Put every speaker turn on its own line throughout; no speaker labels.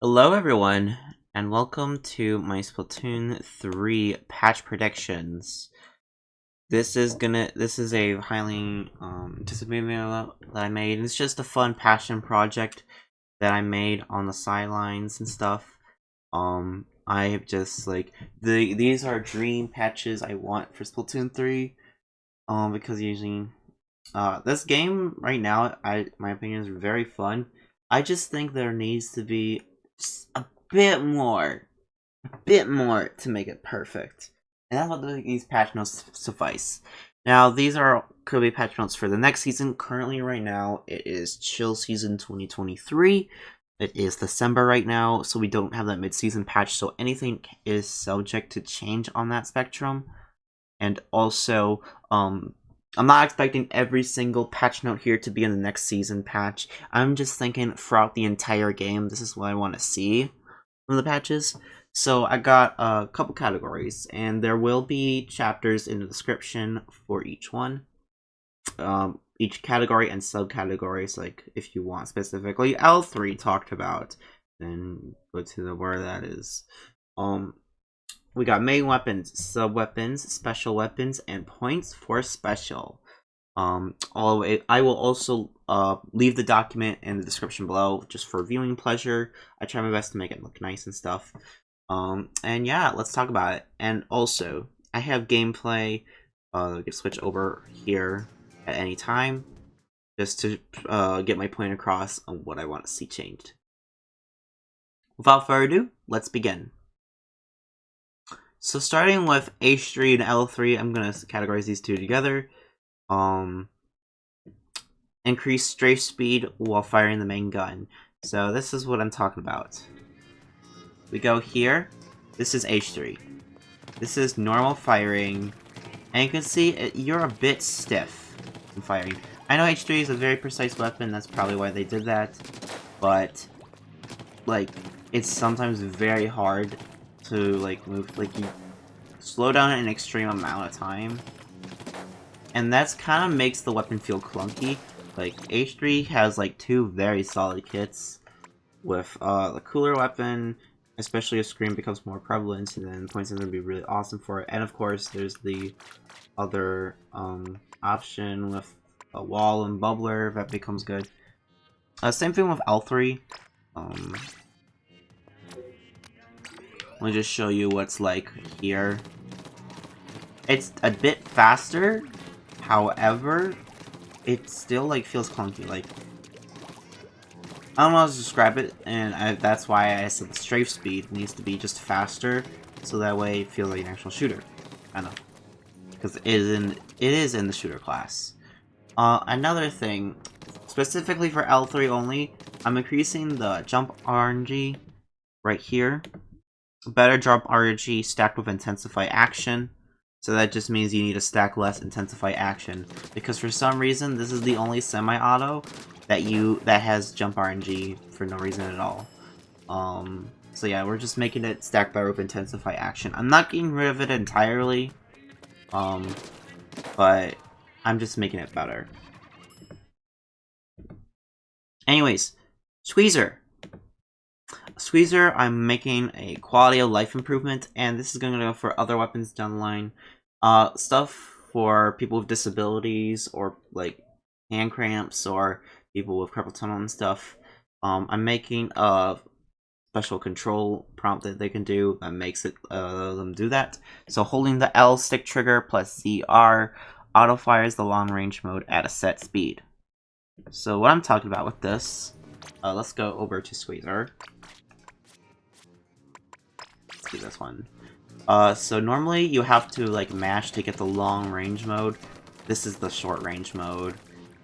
Hello everyone, and welcome to my Splatoon 3 patch predictions. This is a highly anticipated video that I made. It's just a fun passion project that I made on the sidelines and stuff. I have just these are dream patches I want for Splatoon 3. Because usually this game right now, my opinion is very fun. I just think there needs to be just a bit more to make it perfect. And that's what these patch notes suffice. Now, could be patch notes for the next season. Currently, right now, it is Chill Season 2023. It is December right now, so we don't have that mid-season patch, so anything is subject to change on that spectrum. And also, I'm not expecting every single patch note here to be in the next season patch. I'm just thinking throughout the entire game, this is what I want to see from the patches. So I got a couple categories, and there will be chapters in the description for each one. Each category and subcategories, like if you want specifically L3 talked about, then go to where that is. We got main weapons, sub weapons, special weapons, and points for special. I will also leave the document in the description below just for viewing pleasure. I try my best to make it look nice and stuff. And yeah, let's talk about it. And also, I have gameplay. I can switch over here at any time, just to get my point across on what I want to see changed. Without further ado, let's begin. So starting with H3 and L3, I'm gonna categorize these two together. Increase strafe speed while firing the main gun. So this is what I'm talking about. We go here. This is H3. This is normal firing. And you can see you're a bit stiff in firing. I know H3 is a very precise weapon, that's probably why they did that. But, like, it's sometimes very hard to move, you slow down an extreme amount of time, and that's kind of makes the weapon feel clunky. Like H3 has two very solid kits with the cooler weapon, especially if Screen becomes more prevalent, and then points are going to be really awesome for it. And of course there's the other option with a wall and bubbler that becomes good. Same thing with L3. Let me just show you what's like here. It's a bit faster, however, it still feels clunky. I don't know how to describe it, and that's why I said the strafe speed needs to be just faster, so that way it feels like an actual shooter. I know, because it is in the shooter class. Another thing, specifically for L3 only, I'm increasing the jump RNG right here. Better jump RNG stacked with Intensify Action. So that just means you need to stack less Intensify Action. Because for some reason, this is the only semi-auto that has jump RNG for no reason at all. So yeah, we're just making it stack better with Intensify Action. I'm not getting rid of it entirely. But I'm just making it better. Anyways, Squeezer. Squeezer, I'm making a quality of life improvement, and this is going to go for other weapons down the line. Stuff for people with disabilities, or hand cramps, or people with carpal tunnel and stuff. I'm making a special control prompt that they can do that makes it them do that. So holding the L stick trigger plus ZR auto fires the long range mode at a set speed. So what I'm talking about with this, let's go over to Squeezer. Let's do this one. So normally you have to mash to get the long range mode. This is the short range mode.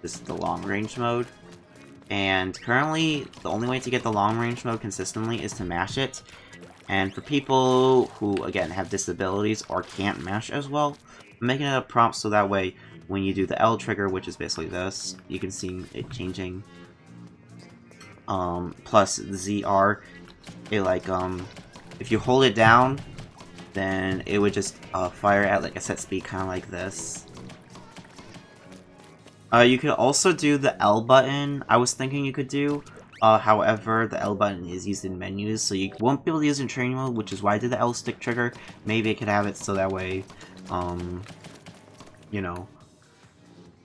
This is the long range mode. And currently, the only way to get the long range mode consistently is to mash it. And for people who, again, have disabilities or can't mash as well, I'm making it a prompt so that way when you do the L trigger, which is basically this, you can see it changing. Plus the ZR, it if you hold it down, then it would just fire at a set speed, kind of like this. You could also do the L button. I was thinking you could do However, the L button is used in menus, so you won't be able to use it in training mode, which is why I did the L stick trigger. Maybe I could have it so that way, you know,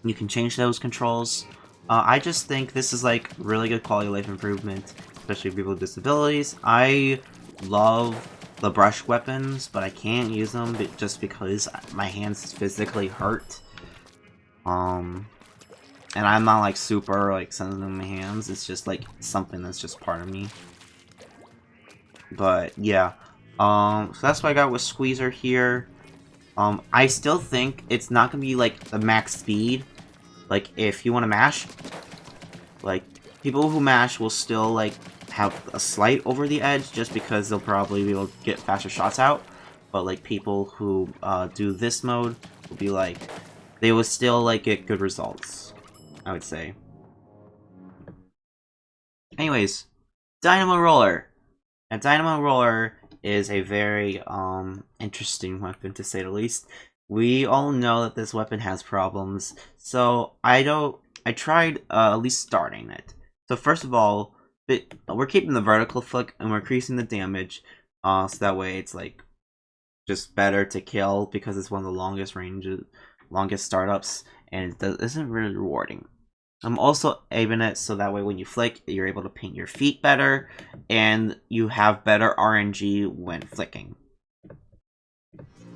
you can change those controls. I just think this is like really good quality of life improvement, especially for people with disabilities. I love the brush weapons, but I can't use them just because my hands physically hurt. And I'm not like super like sensitive in my hands. It's just like something that's just part of me. But yeah, so that's what I got with Squeezer here. I still think it's not gonna be like the max speed. Like if you want to mash, like people who mash will still like have a slight over the edge just because they'll probably be able to get faster shots out. But like people who do this mode will be like, they will still like get good results, I would say. Anyways, Dynamo Roller. Now, Dynamo Roller is a very interesting weapon, to say the least. We all know that this weapon has problems, so I tried at least starting it. So first of all, we're keeping the vertical flick and we're increasing the damage, so that way it's like just better to kill because it's one of the longest startups, and it isn't really rewarding. I'm also aiming it so that way when you flick, you're able to paint your feet better, and you have better RNG when flicking.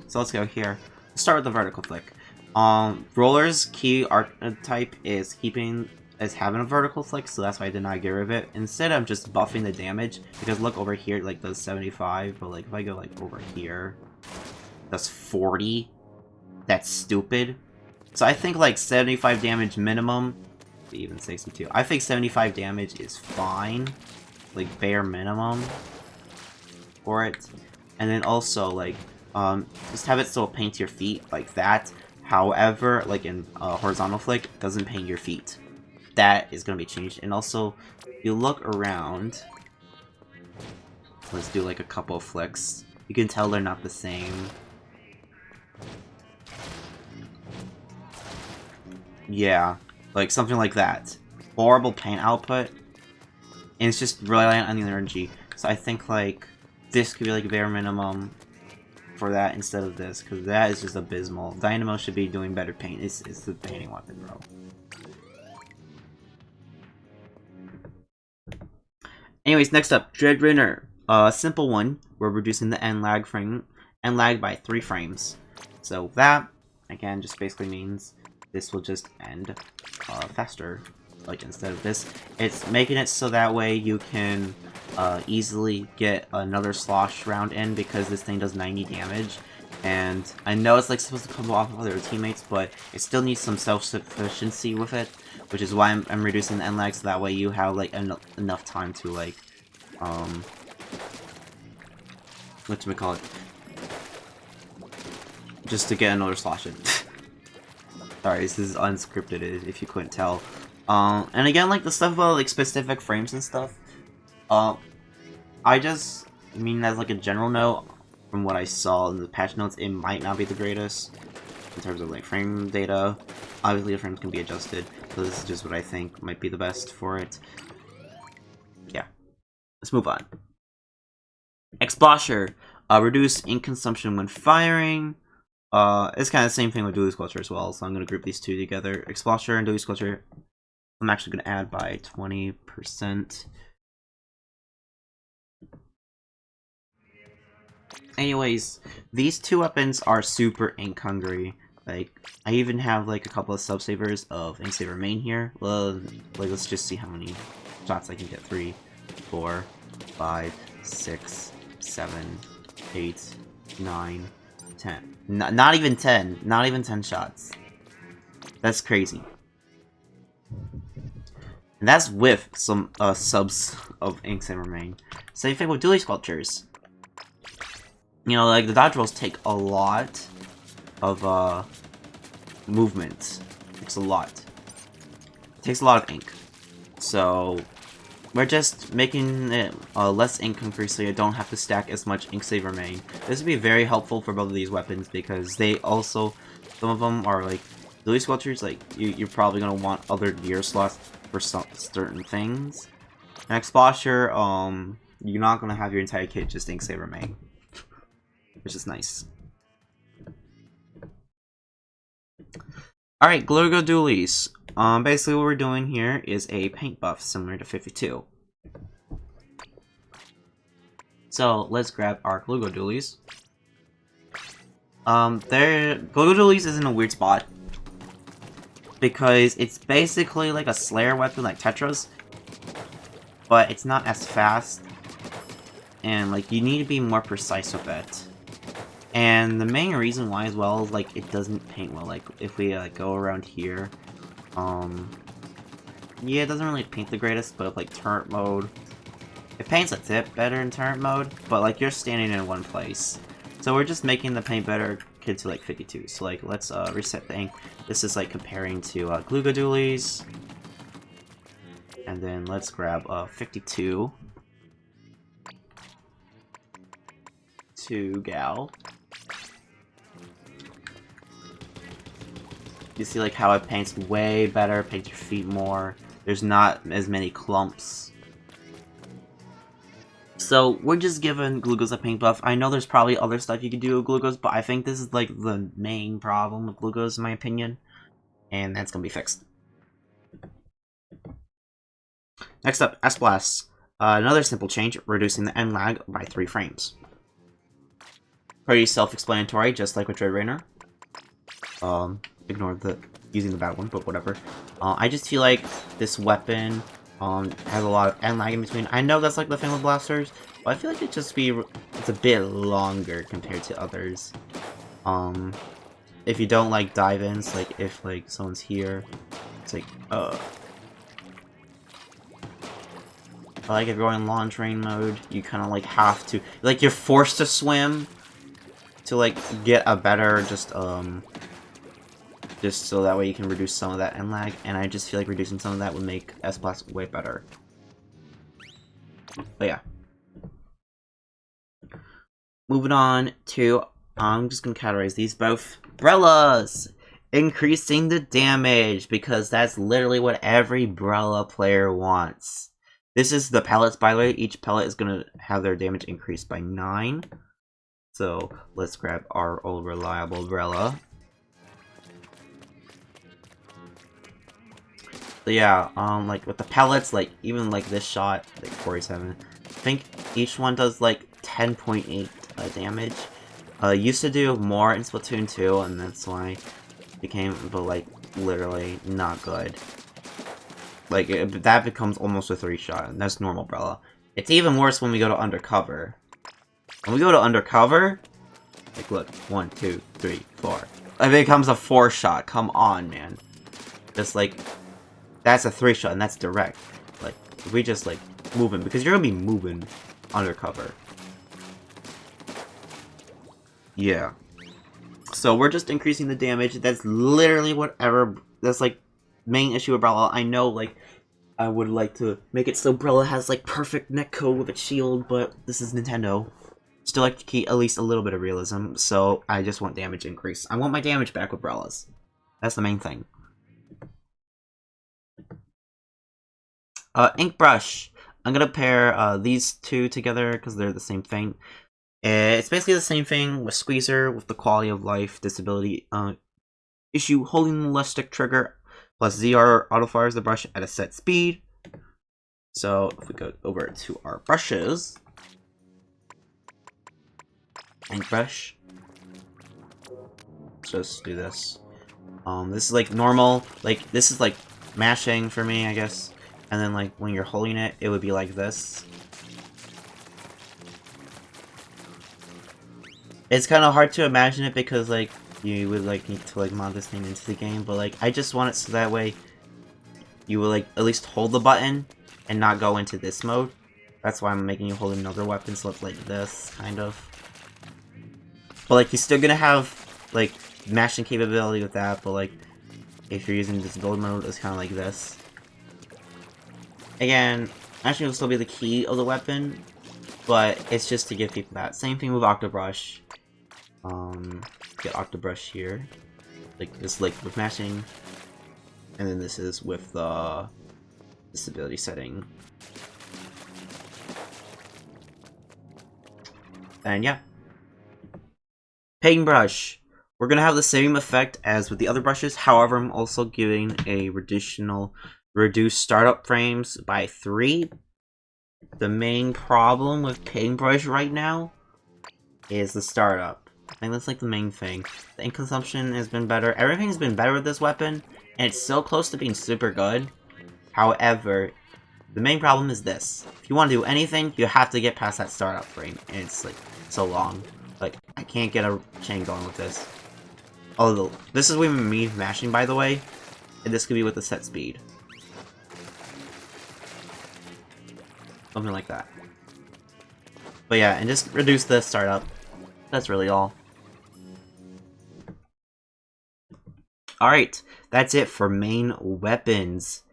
So let's go here. Let's start with the vertical flick. Roller's key archetype is having a vertical flick, so that's why I did not get rid of it. Instead, I'm just buffing the damage, because look over here, like does 75, but like if I go like over here, that's 40. That's stupid. So I think like 75 damage minimum, even 62. I think 75 damage is fine, like bare minimum for it. And then also like just have it so it paints your feet like that. However, like in horizontal flick, it doesn't paint your feet. That is going to be changed. And also, if you look around, let's do like a couple of flicks. You can tell they're not the same. Yeah, like something like that. Horrible paint output, and it's just reliant on the energy. So I think like this could be like bare minimum for that instead of this, because that is just abysmal. Dynamo should be doing better paint. It's the painting weapon, bro. Anyways, next up, Dread Runner. Simple one. We're reducing the end lag by 3 frames. So that again just basically means this will just end faster. Like instead of this, it's making it so that way you can easily get another slosh round in, because this thing does 90 damage. And I know it's like supposed to come off of other teammates, but it still needs some self-sufficiency with it, which is why I'm reducing the end lag, so that way you have like enough time to like whatchamacallit, just to get another slosh in. Sorry, this is unscripted if you couldn't tell. And again, like the stuff about like specific frames and stuff, I just mean as like a general note, from what I saw in the patch notes, it might not be the greatest in terms of like frame data. Obviously the frames can be adjusted, so this is just what I think might be the best for it. Yeah, let's move on. Explosher, reduce ink consumption when firing. It's kind of the same thing with Dualie Squelchers as well, so I'm going to group these two together. Explosher and Dualie Squelcher, I'm actually going to add by 20%. Anyways, these two weapons are super ink hungry. Like, I even have like a couple of sub-savers of Inksaver main here. Well, like, let's just see how many shots I can get. 3, 4, 5, 6, 7, 8, 9, 10. Not even 10. Not even 10 shots. That's crazy. And that's with some subs of Inksaver main. Same thing with Dualie Squelchers. You know, like the dodge rolls take a lot of movement. It takes a lot. It takes a lot of ink. So we're just making it less ink hungry, so you don't have to stack as much Inksaver main. This would be very helpful for both of these weapons, because they also, some of them are like Dualie Squelchers, like you're probably gonna want other gear slots for some certain things. An Explosher, you're not gonna have your entire kit just ink saver main, which is nice. Alright, Glooga Dualies. Basically what we're doing here is a paint buff similar to 52. So let's grab our Glooga Dualies. Glooga Dualies is in a weird spot because it's basically like a Slayer weapon like Tetra's, but it's not as fast, and like you need to be more precise with it. And the main reason why as well is like it doesn't paint well. Like if we go around here, yeah, it doesn't really paint the greatest, but like turret mode, it paints a tip better in turret mode, but like you're standing in one place. So we're just making the paint better kit to like 52. So like let's reset the ink. This is like comparing to Glooga Dualies. And then let's grab 52 to Gal. You see like how it paints way better, paints your feet more. There's not as many clumps. So we're just giving Gloogas a paint buff. I know there's probably other stuff you could do with Gloogas, but I think this is like the main problem with Gloogas in my opinion. And that's gonna be fixed. Next up, S-Blast. Another simple change, reducing the end lag by 3 frames. Pretty self-explanatory, just like with Wringer. Ignore the using the bad one, but whatever. I just feel like this weapon has a lot of end lag in between. I know that's like the thing with blasters, but I feel like it's a bit longer compared to others. If you don't like dive-ins, like if like someone's here, it's like like if you're in launch rain mode, you kind of like have to, like you're forced to swim to like get a better just so that way you can reduce some of that end lag, and I just feel like reducing some of that would make S-Blast way better. But yeah. Moving on to, I'm just gonna categorize these both. Brellas! Increasing the damage, because that's literally what every Brella player wants. This is the pellets, by the way. Each pellet is gonna have their damage increased by 9. So let's grab our old reliable Brella. So yeah, like with the pellets, like even like this shot, like 47, I think each one does like 10.8 damage. Used to do more in Splatoon 2, and that's why it became, but like literally not good. Like that becomes almost a 3-shot, and that's normal Brella. It's even worse when we go to Undercover. When we go to Undercover, like look, 1, 2, 3, 4. It becomes a 4-shot. Come on, man. Just like, that's a 3-shot, and that's direct. Like, if we just like moving, because you're gonna be moving Undercover. Yeah. So we're just increasing the damage. That's literally whatever. That's like main issue with Brella. I know, like, I would like to make it so Brella has like perfect neck code with its shield, but this is Nintendo. Still like to keep at least a little bit of realism, so I just want damage increase. I want my damage back with Brellas. That's the main thing. Inkbrush. I'm gonna pair these two together because they're the same thing. It's basically the same thing with Squeezer with the quality of life disability issue, holding the left stick trigger plus ZR autofires the brush at a set speed. So if we go over to our brushes, Inkbrush. Let's just do this. This is like normal, like this is like mashing for me, I guess. And then like when you're holding it, it would be like this. It's kind of hard to imagine it because like you would like need to like mod this thing into the game, but like I just want it so that way you will like at least hold the button and not go into this mode. That's why I'm making you hold another weapon, so it's like this kind of. But like you're still gonna have like mashing capability with that, but like if you're using disability mode, it's kind of like this. Again, mashing will still be the key of the weapon, but it's just to give people that. Same thing with Octobrush. Get Octobrush here, like this, like with mashing, and then this is with the disability setting. And yeah. Painbrush. We're gonna have the same effect as with the other brushes, however I'm also giving a reduced startup frames by 3. The main problem with Painbrush right now is the startup. I think that's like the main thing. The ink consumption has been better. Everything's been better with this weapon, and it's so close to being super good. However, the main problem is this. If you want to do anything, you have to get past that startup frame, and it's like so long. Like, I can't get a chain going with this. Although, this is with me mashing, by the way, and this could be with the set speed. Something like that. But yeah, and just reduce the startup. That's really all. Alright, that's it for main weapons.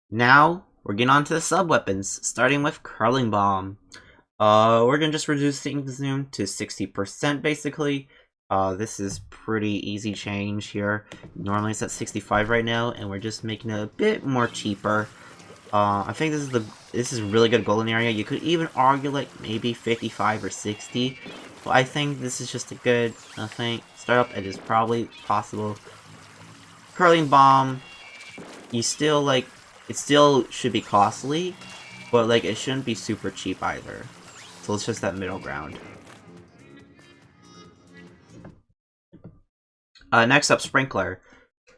Now, we're getting on to the sub-weapons, starting with Curling Bomb. We're gonna just reduce the ink zoom to 60% basically. This is pretty easy change here. Normally it's at 65 right now, and we're just making it a bit more cheaper. I think this is really good golden area. You could even argue like maybe 55 or 60, but I think this is just a good startup. It is probably possible. Curling Bomb, it still should be costly, but like it shouldn't be super cheap either. So it's just that middle ground. Next up, Sprinkler.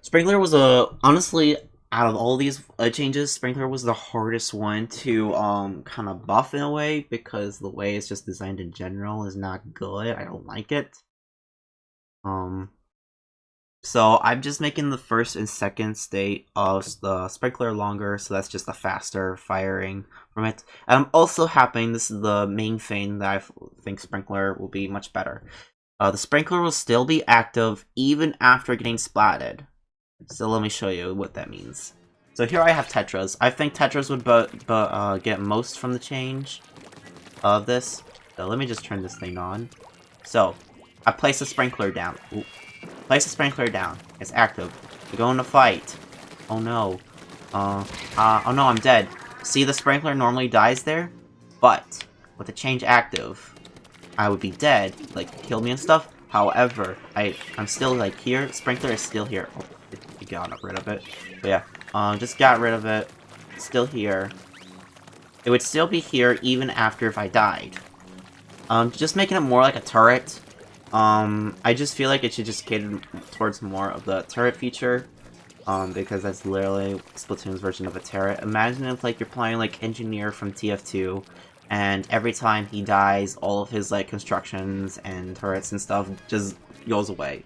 Sprinkler was honestly, out of all these changes, Sprinkler was the hardest one to kind of buff in a way, because the way it's just designed in general is not good. I don't like it. So I'm just making the first and second state of the Sprinkler longer, so that's just a faster firing from it. And I'm also happy, this is the main thing that I think Sprinkler will be much better. The Sprinkler will still be active even after getting splatted. So let me show you what that means. So here I have Tetras. I think Tetras would get most from the change of this. So let me just turn this thing on. So, I place the Sprinkler down. Ooh. Place the Sprinkler down. It's active. We're going to fight. Oh no. Oh no, I'm dead. See, the Sprinkler normally dies there, but with the change active, I would be dead, like, kill me and stuff. However, I'm still, like, here. Sprinkler is still here. Oh, it got rid of it. But yeah, just got rid of it. It's still here. It would still be here even after if I died. Just making it more like a turret. I just feel like it should just cater towards more of the turret feature. Because that's literally Splatoon's version of a turret. Imagine if, like, you're playing, like, Engineer from TF2, and every time he dies, all of his, like, constructions and turrets and stuff just goes away.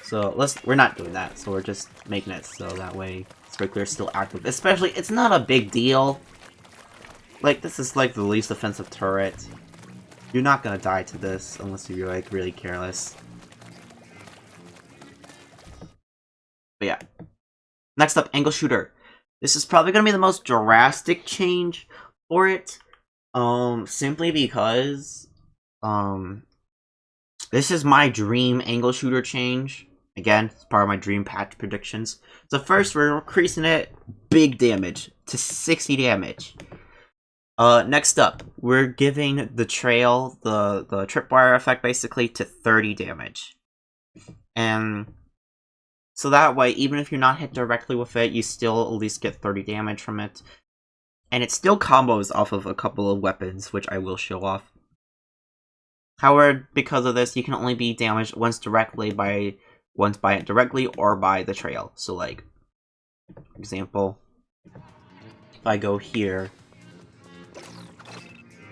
So, we're not doing that, so we're just making it so that way Sprinkler is still active. Especially, it's not a big deal. Like, this is, like, the least offensive turret. You're not gonna die to this unless you're, like, really careless. But yeah. Next up, Angle Shooter. This is probably gonna be the most drastic change for it. Simply because this is my dream Angle Shooter change. Again, it's part of my dream patch predictions. So first, we're increasing it big damage to 60 damage. Next up, we're giving the trail, the tripwire effect basically, to 30 damage. And so that way, even if you're not hit directly with it, you still at least get 30 damage from it. And it still combos off of a couple of weapons, which I will show off. However, because of this, you can only be damaged once by it directly or by the trail. So, like, for example, if I go here,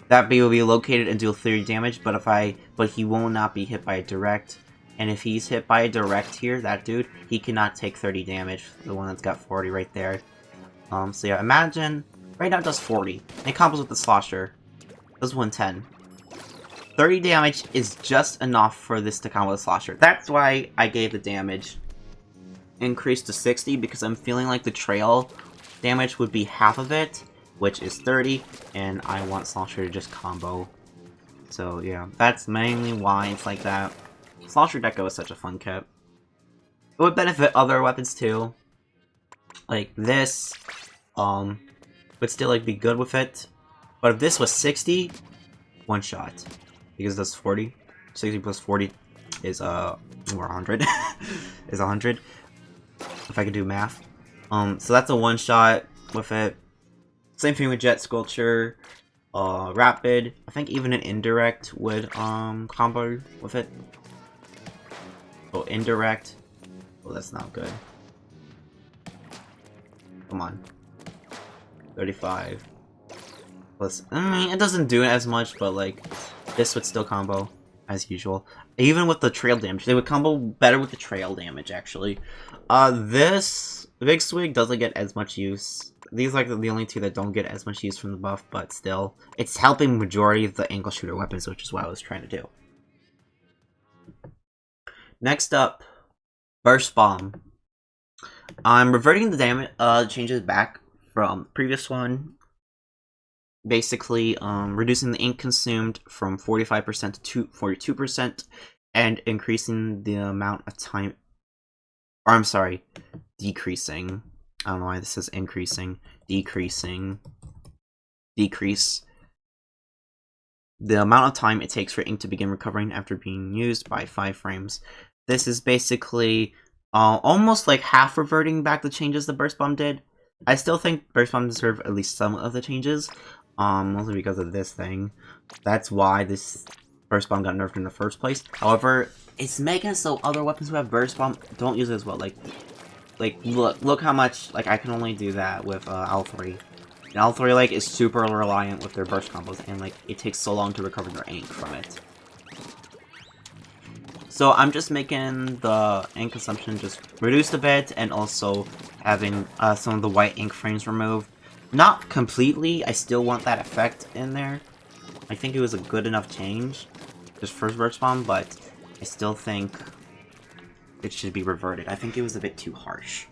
that bee will be located and deal 30 damage, but he will not be hit by a direct. And if he's hit by a direct here, that dude, he cannot take 30 damage. The one that's got 40 right there. So yeah, imagine, right now it does 40. And it combos with the Slosher. It does 110. 30 damage is just enough for this to combo with the Slosher. That's why I gave the damage increased to 60, because I'm feeling like the trail damage would be half of it, which is 30, and I want Slosher to just combo. So yeah, that's mainly why it's like that. Slosher Deco is such a fun kit. It would benefit other weapons too. Like this, would still like be good with it. But if this was 60, one shot. because that's 40. 60 plus 40 is more 100. Is 100. If I could do math. So that's a one shot with it. Same thing with Jet Sculpture, Rapid. I think even an indirect would combo with it. Oh, indirect. Oh, that's not good. Come on. 35. Plus, I mean, it doesn't do it as much, but like, this would still combo as usual. Even with the trail damage, they would combo better with the trail damage actually. This Big Swig doesn't get as much use. These are like the only two that don't get as much use from the buff, but still, it's helping majority of the angle shooter weapons, which is what I was trying to do. Next up, Burst Bomb. I'm reverting the damage changes back from the previous one. Basically, reducing the ink consumed from 45% to 42%, and increasing the amount of time. Or I'm sorry, decreasing. I don't know why this says increasing. Decreasing. Decrease the amount of time it takes for ink to begin recovering after being used by 5 frames. This is basically almost like half reverting back the changes the Burst Bomb did. I still think Burst Bomb deserves at least some of the changes, mostly because of this thing. That's why this Burst Bomb got nerfed in the first place. However, it's making it so other weapons who have Burst Bomb don't use it as well. Like look how much, like, I can only do that with L3. And L3 like is super reliant with their burst combos, and like it takes so long to recover their ink from it. So I'm just making the ink consumption just reduced a bit, and also having some of the white ink frames removed. Not completely, I still want that effect in there. I think it was a good enough change, just first Burst Bomb, but I still think it should be reverted. I think it was a bit too harsh.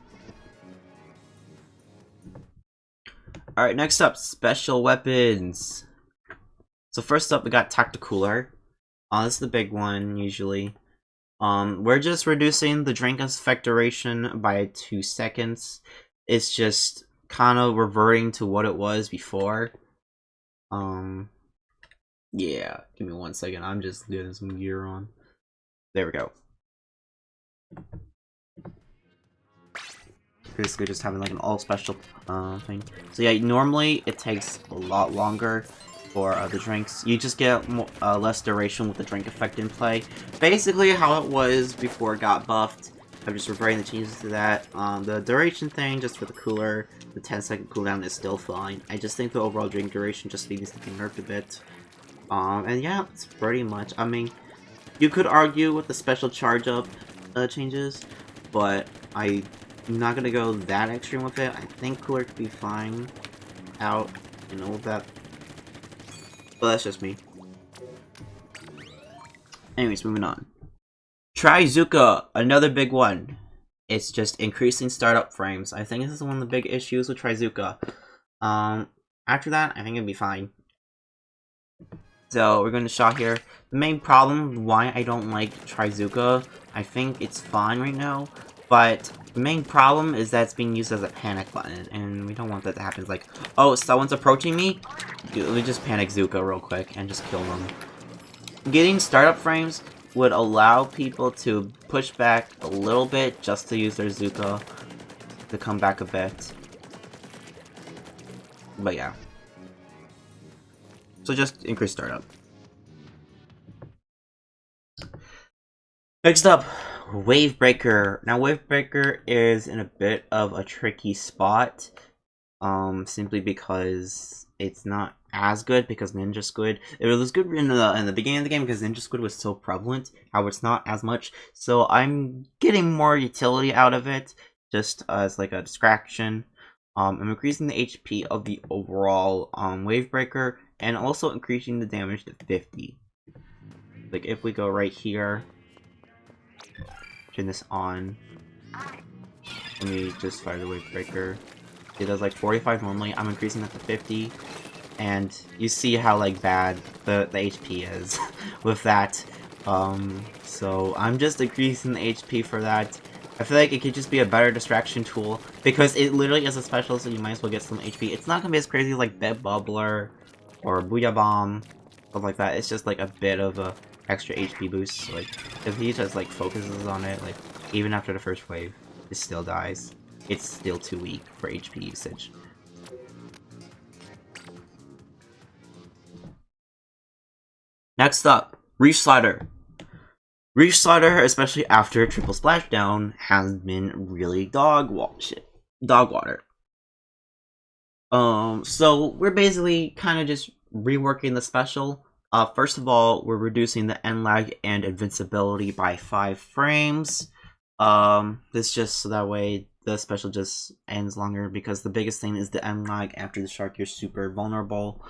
Alright, next up, special weapons. So first up, we got Tacticooler. This is the big one, usually. We're just reducing the drink effect duration by 2 seconds. It's just kind of reverting to what it was before. Yeah, give me 1 second. I'm just getting some gear on. There we go. Basically just having like an all special thing. So yeah, normally it takes a lot longer for the drinks. You just get more, less duration with the drink effect in play. Basically how it was before it got buffed. I'm just reverting the changes to that. The duration thing, just for the cooler, the 10-second cooldown is still fine. I just think the overall drink duration just needs to be nerfed a bit. And yeah, it's pretty much, I mean, you could argue with the special charge up changes, but I'm not gonna go that extreme with it. I think cooler could be fine out, you know, with that. But that's just me. Anyways, moving on. Trizooka, another big one. It's just increasing startup frames. I think this is one of the big issues with Trizooka. After that, I think it'll be fine. So we're going to shot here. The main problem why I don't like Trizooka, I think it's fine right now, but the main problem is that it's being used as a panic button, and we don't want that to happen. It's like, oh, someone's approaching me? Dude, let me just panic Zuka real quick and just kill them. Getting startup frames would allow people to push back a little bit just to use their Zuka to come back a bit. But yeah. So just increase startup. Next up, Wavebreaker. Now Wavebreaker is in a bit of a tricky spot. Simply because it's not as good because Ninja Squid. It was good in the beginning of the game because Ninja Squid was so prevalent. How it's not as much. So I'm getting more utility out of it, just as like a distraction. I'm increasing the HP of the overall Wavebreaker, and also increasing the damage to 50. Like if we go right here, turn this on, and we just fire the Wavebreaker. It does like 45 normally. I'm increasing that to 50, and you see how like bad the HP is with that. So I'm just increasing the HP for that. I feel like it could just be a better distraction tool because it literally is a special, so you might as well get some HP. It's not gonna be as crazy like Bed Bubbler or Booyah Bomb, stuff like that. It's just like a bit of a extra HP boost. So, like if he just like focuses on it, like even after the first wave, it still dies. It's still too weak for HP usage. Next up, Reefslider. Reefslider, especially after triple splashdown, has been really dog water. So we're basically kind of just reworking the special. First of all, we're reducing the end lag and invincibility by 5 frames. This just so that way the special just ends longer, because the biggest thing is the end lag. After the shark, you're super vulnerable.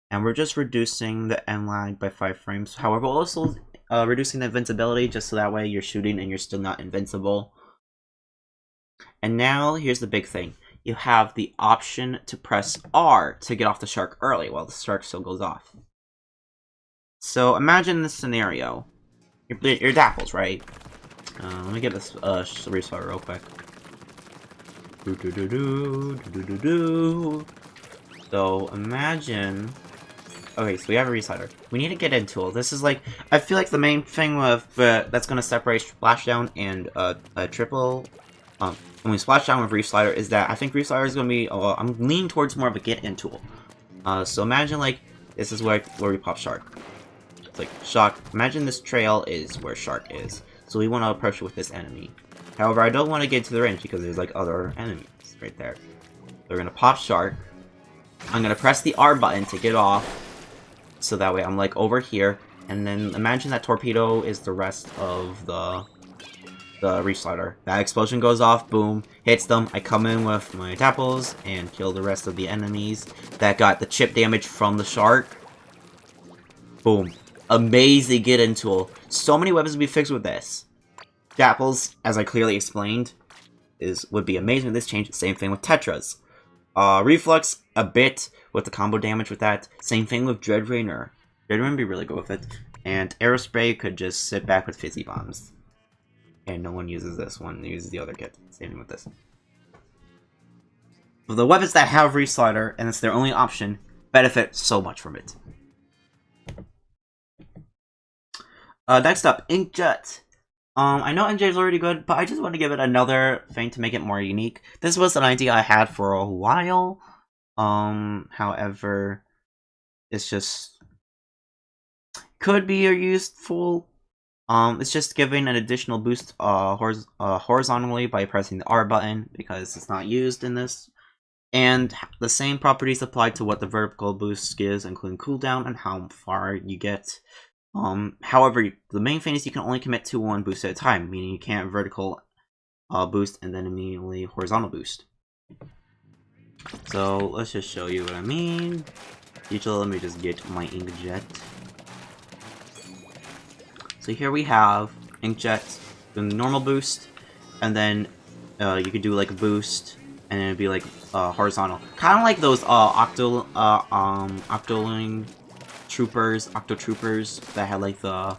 And we're just reducing the end lag by 5 frames. However, also reducing the invincibility just so that way you're shooting and you're still not invincible. And now, here's the big thing. You have the option to press R to get off the shark early while the shark still goes off. So imagine this scenario. Your dapples, right? Let me get this restart real quick. So imagine... Okay, so we have a Reefslider. We need to get into it. This is like... I feel like the main thing with that's going to separate Splashdown and triple... when we Splashdown with Reefslider is that I think Reefslider is going to be... I'm leaning towards more of a get-in tool. So imagine like... This is where we pop Shark. It's like, Shark. Imagine this trail is where Shark is. So we want to approach it with this enemy. However, I don't want to get to the range because there's like other enemies right there. So we're going to pop Shark. I'm going to press the R button to get off. So that way I'm like over here. And then imagine that torpedo is the rest of the Reefslider. That explosion goes off, boom, hits them. I come in with my dapples and kill the rest of the enemies that got the chip damage from the shark. Boom. Amazing get-in tool. So many weapons would be fixed with this. Dapples, as I clearly explained, would be amazing with this change. Same thing with Tetras. Reflux, a bit with the combo damage with that. Same thing with Wringer. Wringer would be really good with it. And Aerospray could just sit back with Fizzy Bombs. And no one uses this one, they use the other kit. Same thing with this. But the weapons that have Reefslider, and it's their only option, benefit so much from it. Next up, Inkjet. I know Inkjet is already good, but I just want to give it another thing to make it more unique. This was an idea I had for a while. However, it's just... could be useful. It's just giving an additional boost horizontally by pressing the R button, because it's not used in this. And the same properties apply to what the vertical boost gives, including cooldown and how far you get. However, the main thing is you can only commit to one boost at a time, meaning you can't vertical boost and then immediately horizontal boost. So let's just show you what I mean. Usually, let me just get my Inkjet. So here we have Inkjet, the normal boost, and then you could do like a boost, and it'd be like horizontal, kind of like those Octoling Troopers that had like the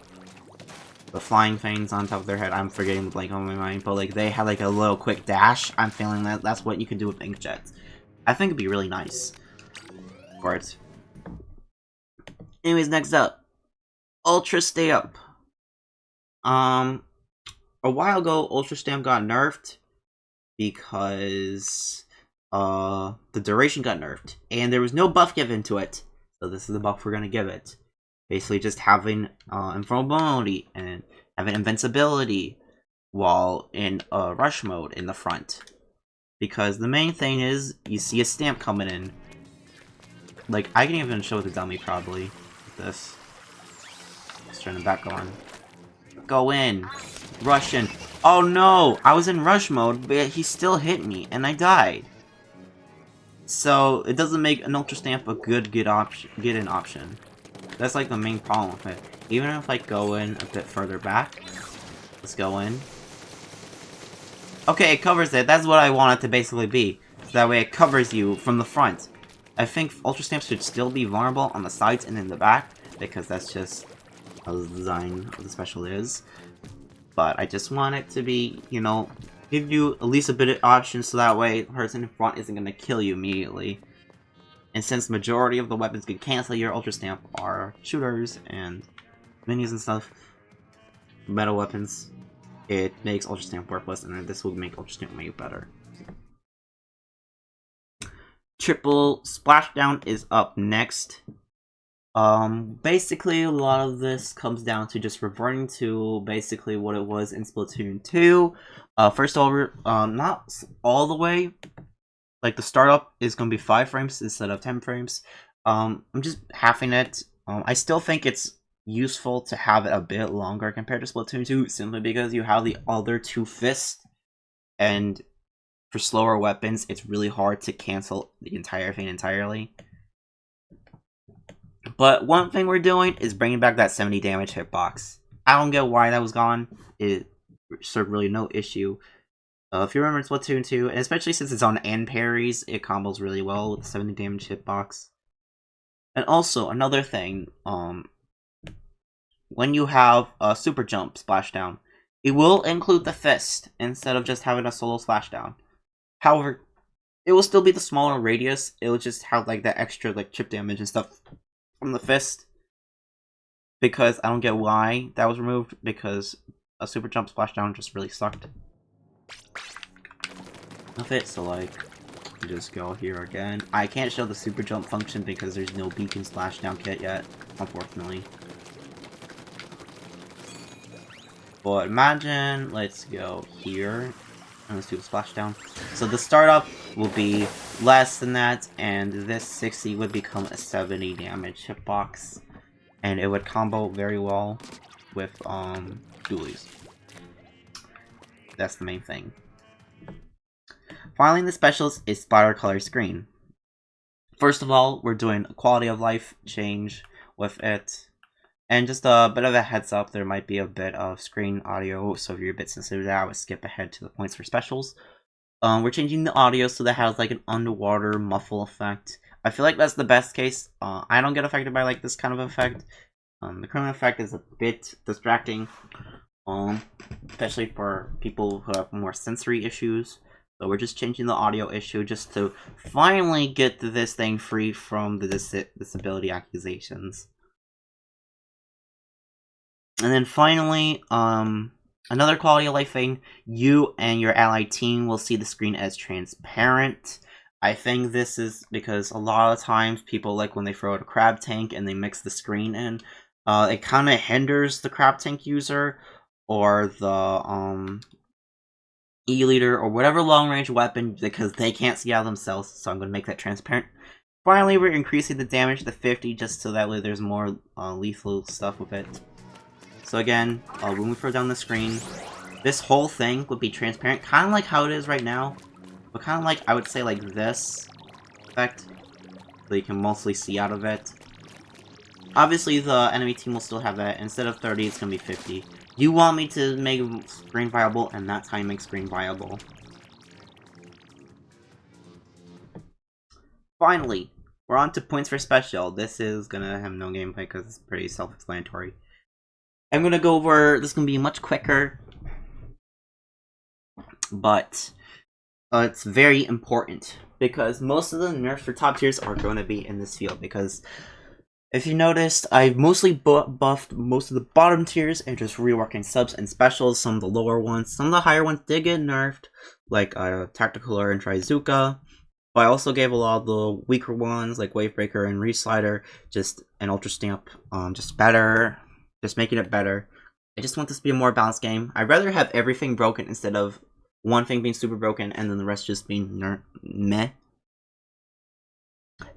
flying things on top of their head. I'm forgetting the blank on my mind, but like they had like a little quick dash. I'm feeling that that's what you could do with Inkjet. I think it'd be really nice for it. Anyways, next up, Ultra Stamp. A while ago, Ultra Stamp got nerfed because the duration got nerfed, and there was no buff given to it. So this is the buff we're gonna give it. Basically, just having invulnerability and having invincibility while in rush mode in the front. Because the main thing is, you see a stamp coming in. Like, I can even show the dummy probably with this. Let's turn it back on. Go in. Rush in. Oh no! I was in rush mode, but he still hit me, and I died. So, it doesn't make an Ultra Stamp a good get-in option. That's like the main problem with it. Even if I go in a bit further back. Let's go in. Okay, it covers it. That's what I want it to basically be. So that way it covers you from the front. I think Ultra Stamps should still be vulnerable on the sides and in the back, because that's just how the design of the special is. But I just want it to be, you know, give you at least a bit of options so that way the person in front isn't going to kill you immediately. And since majority of the weapons can cancel your Ultra Stamp are shooters and minis and stuff, metal weapons, it makes Ultra Stamp worthless, and this will make Ultra Stamp way better. Triple Splashdown is up next. Basically, a lot of this comes down to just reverting to basically what it was in Splatoon 2. First of all, not all the way. Like, the startup is going to be 5 frames instead of 10 frames. I'm just halving it. I still think it's useful to have it a bit longer compared to Splatoon 2, simply because you have the other 2 fists, and for slower weapons, it's really hard to cancel the entire thing entirely. But one thing we're doing is bringing back that 70 damage hitbox. I don't get why that was gone. It served really no issue. If you remember Splatoon 2, and especially since it's on end parries, it combos really well with the 70 damage hitbox. And also, another thing, when you have a super jump splashdown, it will include the fist instead of just having a solo splashdown. However, it will still be the smaller radius. It will just have like that extra like chip damage and stuff from the fist. Because I don't get why that was removed, because a super jump splashdown just really sucked. Of it, so like, just go here again. I can't show the super jump function because there's no beacon splashdown kit yet, unfortunately. But imagine, let's go here, and let's do a splashdown. So the startup will be less than that, and this 60 would become a 70 damage hitbox. And it would combo very well with, Dualies. That's the main thing. Finally, the specials is Splattercolor Screen. First of all, we're doing a quality of life change with it. And just a bit of a heads up, there might be a bit of screen audio, so if you're a bit sensitive to that, I would skip ahead to the points for specials. We're changing the audio so that it has like an underwater muffle effect. I feel like that's the best case. I don't get affected by like this kind of effect. The current effect is a bit distracting, especially for people who have more sensory issues. So we're just changing the audio issue just to finally get this thing free from the disability accusations. And then finally, another quality of life thing, you and your allied team will see the screen as transparent. I think this is because a lot of times people like when they throw out a crab tank and they mix the screen in, it kind of hinders the crab tank user or the E-leader or whatever long-range weapon because they can't see out themselves, so I'm going to make that transparent. Finally, we're increasing the damage to 50 just so that way there's more lethal stuff with it. So again, when we throw down the screen, this whole thing would be transparent, kind of like how it is right now, but kind of like, I would say like this effect, so you can mostly see out of it. Obviously, the enemy team will still have that. Instead of 30, it's going to be 50. You want me to make screen viable, and that's how you make screen viable. Finally, we're on to points for special. This is going to have no gameplay because it's pretty self-explanatory. I'm going to go over, this is going to be much quicker, but it's very important because most of the nerfs for top tiers are going to be in this field, because if you noticed, I've mostly buffed most of the bottom tiers and just reworking subs and specials. Some of the lower ones, some of the higher ones did get nerfed, like Tacticooler and Trizooka. But I also gave a lot of the weaker ones, like Wavebreaker and Reefslider, just an Ultra Stamp, just better, just making it better. I just want this to be a more balanced game. I'd rather have everything broken instead of one thing being super broken and then the rest just being meh.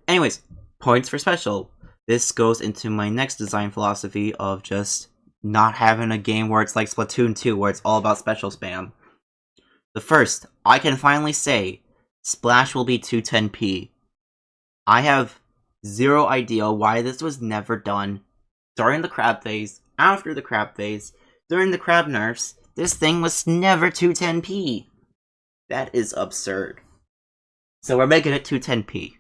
Anyways, points for special. This goes into my next design philosophy of just not having a game where it's like Splatoon 2, where it's all about special spam. The first, I can finally say, Splash will be 210p. I have zero idea why this was never done during the crab phase, after the crab phase, during the crab nerfs. This thing was never 210p. That is absurd. So we're making it 210p.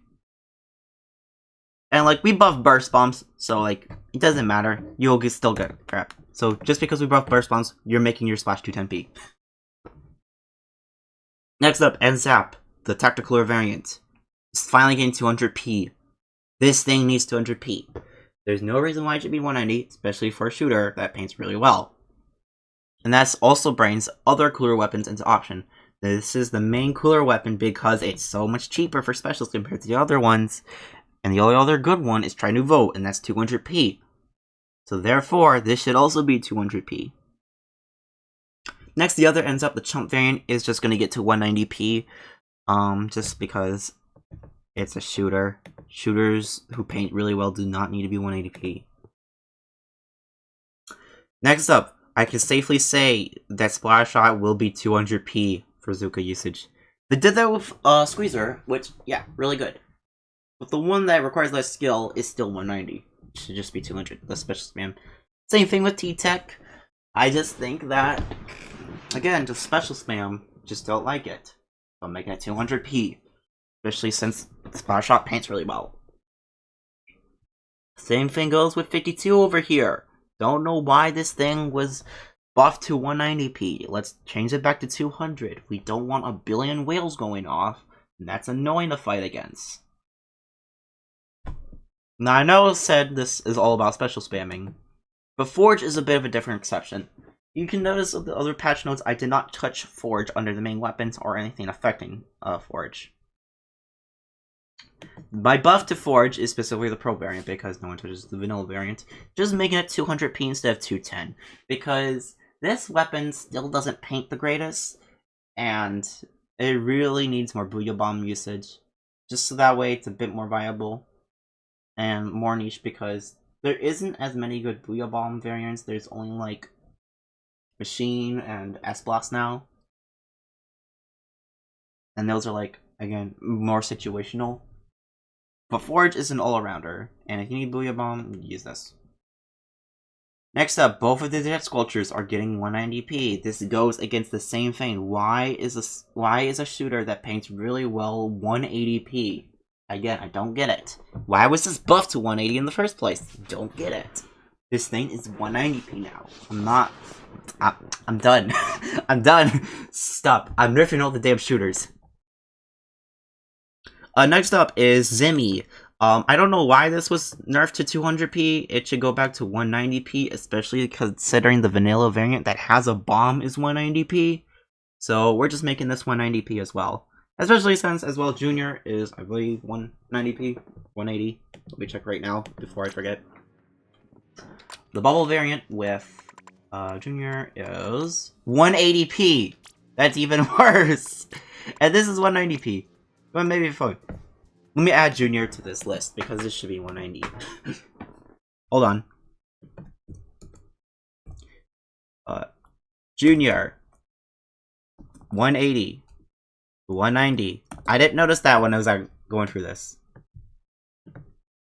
And, like, we buff burst bombs, so, like, it doesn't matter. You'll still get crap. So, just because we buff burst bombs, you're making your Splash 210p. Next up, NZAP, the Tacticooler variant. It's finally getting 200p. This thing needs 200p. There's no reason why it should be 190, especially for a shooter that paints really well. And that also brings other cooler weapons into option. This is the main cooler weapon because it's so much cheaper for specials compared to the other ones. And the only other good one is Try New Vote, and that's 200p. So therefore, this should also be 200p. Next, the other ends up, the chump variant is just going to get to 190p. Just because it's a shooter. Shooters who paint really well do not need to be 180p. Next up, I can safely say that Splash Shot will be 200p for Trizooka usage. They did that with Squeezer, which, yeah, really good. But the one that requires less skill is still 190. It should just be 200, the special spam. Same thing with T-Tech. I just think that, again, just special spam, just don't like it. So I'm making it 200p. Especially since Splash Shot paints really well. Same thing goes with 52 over here. Don't know why this thing was buffed to 190p. Let's change it back to 200. We don't want a billion whales going off, and that's annoying to fight against. Now I know I said this is all about special spamming, but Forge is a bit of a different exception. You can notice of the other patch notes I did not touch Forge under the main weapons or anything affecting Forge. My buff to Forge is specifically the Pro variant because no one touches the vanilla variant, just making it 200p instead of 210, because this weapon still doesn't paint the greatest, and it really needs more Booyah Bomb usage, just so that way it's a bit more viable and more niche, because there isn't as many good Booyah Bomb variants. There's only like Machine and S-Blast now, and those are like, again, more situational. But Forge is an all-arounder, and if you need Booyah Bomb, use this. Next up, both of the Jet Squelchers are getting 190p. This goes against the same thing. Why is a shooter that paints really well 180p? Again, I don't get it. Why was this buffed to 180 in the first place? Don't get it. This thing is 190p now. I'm done. I'm done. Stop. I'm nerfing all the damn shooters. Next up is Zimmy. I don't know why this was nerfed to 200p. It should go back to 190p, especially considering the vanilla variant that has a bomb is 190p. So we're just making this 190p as well. Especially since, as well, Junior is, I believe, 190p, 180. Let me check right now before I forget. The bubble variant with Junior is 180p. That's even worse. And this is 190p. But maybe fine. Let me add Junior to this list because this should be 190. Hold on. Junior 180, 190. I didn't notice that when I was going through this.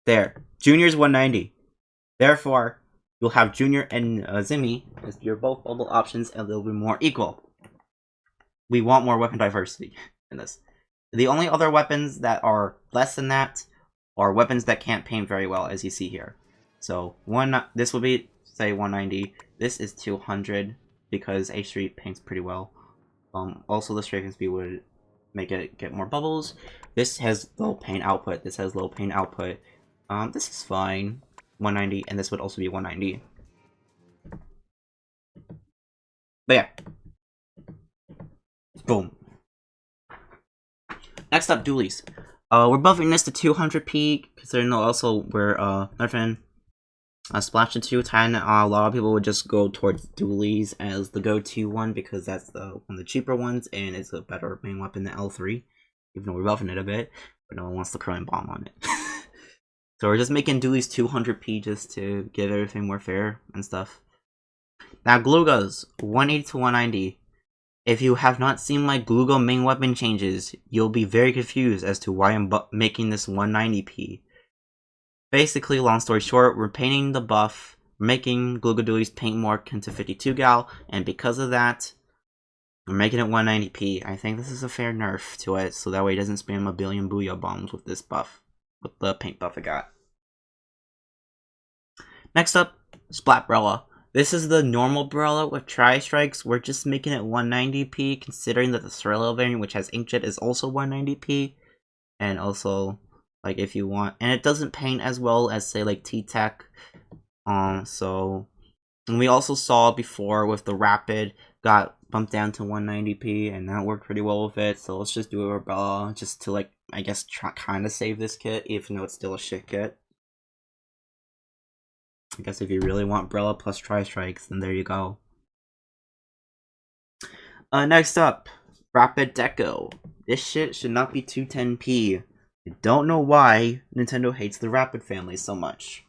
There, Junior's 190. Therefore, you'll have Junior and Zimmy as your both bubble options, and they'll be more equal. We want more weapon diversity in this. The only other weapons that are less than that are weapons that can't paint very well, as you see here. So this will be, say, 190. This is 200 because H3 paints pretty well. Also, the strafing speed would make it get more bubbles. This has low paint output. This has low paint output. This is fine, 190, and this would also be 190. But yeah, boom. Next up, Dualies. We're buffing this to 200p, considering also we're nerfing Splatoon 2. A lot of people would just go towards Dualies as the go-to one because that's one of the cheaper ones, and it's a better main weapon than L3, even though we're buffing it a bit, but no one wants the curling bomb on it. So we're just making Dualies 200p just to give everything more fair and stuff. Now, Glooga's 180 to 190. If you have not seen my Glooga main weapon changes, you'll be very confused as to why I'm making this 190p. Basically, long story short, we're painting the buff, making Glooga Dualies paint more akin to 52 gal, and because of that, we're making it 190p. I think this is a fair nerf to it, so that way it doesn't spam a billion Booyah Bombs with this buff, with the paint buff I got. Next up, Splat Brella. This is the normal Brella with Tri-Strikes. We're just making it 190p, considering that the Sorello variant, which has Inkjet, is also 190p. And also, like if you want, and it doesn't paint as well as say like T-Tech. So, and we also saw before with the Rapid got bumped down to 190p, and that worked pretty well with it. So let's just do it with Brella, just to like, I guess, kind of save this kit, even though it's still a shit kit. I guess if you really want Brella plus Tri-Strikes, then there you go. Next up, Rapid Deco. This shit should not be 210p. I don't know why Nintendo hates the Rapid family so much.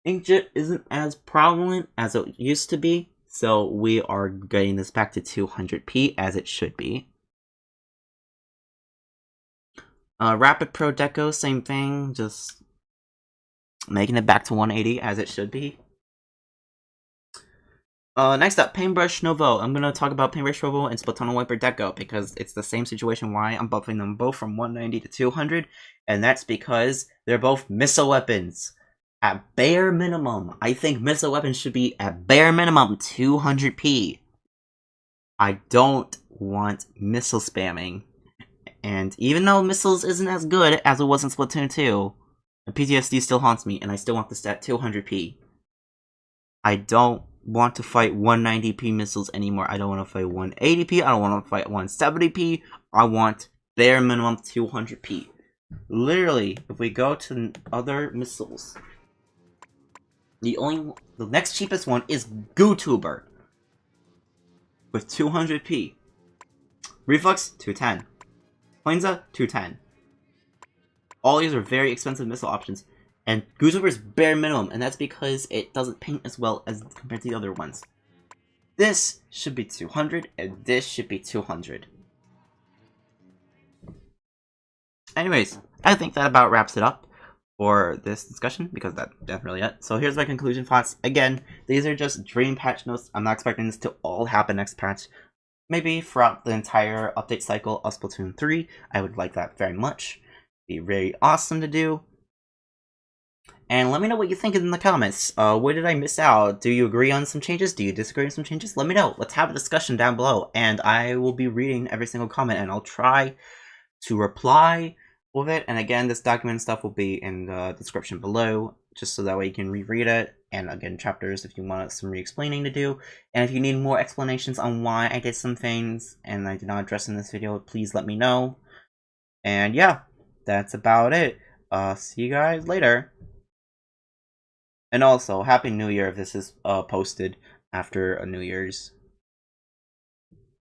Inkjet isn't as prevalent as it used to be, so we are getting this back to 200p as it should be. Rapid Pro Deco, same thing, just making it back to 180 as it should be. Next up, Painbrush Novo. I'm gonna talk about Painbrush Novo and Splatoon Wiper Deco because it's the same situation why I'm buffing them both from 190 to 200, and that's because they're both missile weapons. At bare minimum, I think missile weapons should be at bare minimum 200p. I don't want missile spamming. And even though missiles isn't as good as it was in Splatoon 2, the PTSD still haunts me, and I still want this at 200p. I don't want to fight 190p missiles anymore. I don't want to fight 180p. I don't want to fight 170p. I want bare minimum 200p. Literally, if we go to other missiles, the next cheapest one is GooTuber with 200p. Reflex 210. Quinza 210. All these are very expensive missile options, and GooTuber is bare minimum, and that's because it doesn't paint as well as compared to the other ones. This should be 200, and this should be 200. Anyways, I think that about wraps it up for this discussion, because that's really it. So here's my conclusion thoughts. Again, these are just dream patch notes. I'm not expecting this to all happen next patch. Maybe throughout the entire update cycle of Splatoon 3. I would like that very much. Be very awesome to do. And let me know what you think in the comments. What did I miss out? Do you agree on some changes? Do you disagree on some changes? Let me know. Let's have a discussion down below. And I will be reading every single comment, and I'll try to reply with it. And again, this document stuff will be in the description below, just so that way you can reread it. And again, chapters if you want some re-explaining to do. And if you need more explanations on why I did some things and I did not address in this video, please let me know. And yeah, that's about it. See you guys later. And also, Happy New Year if this is posted after a New Year's.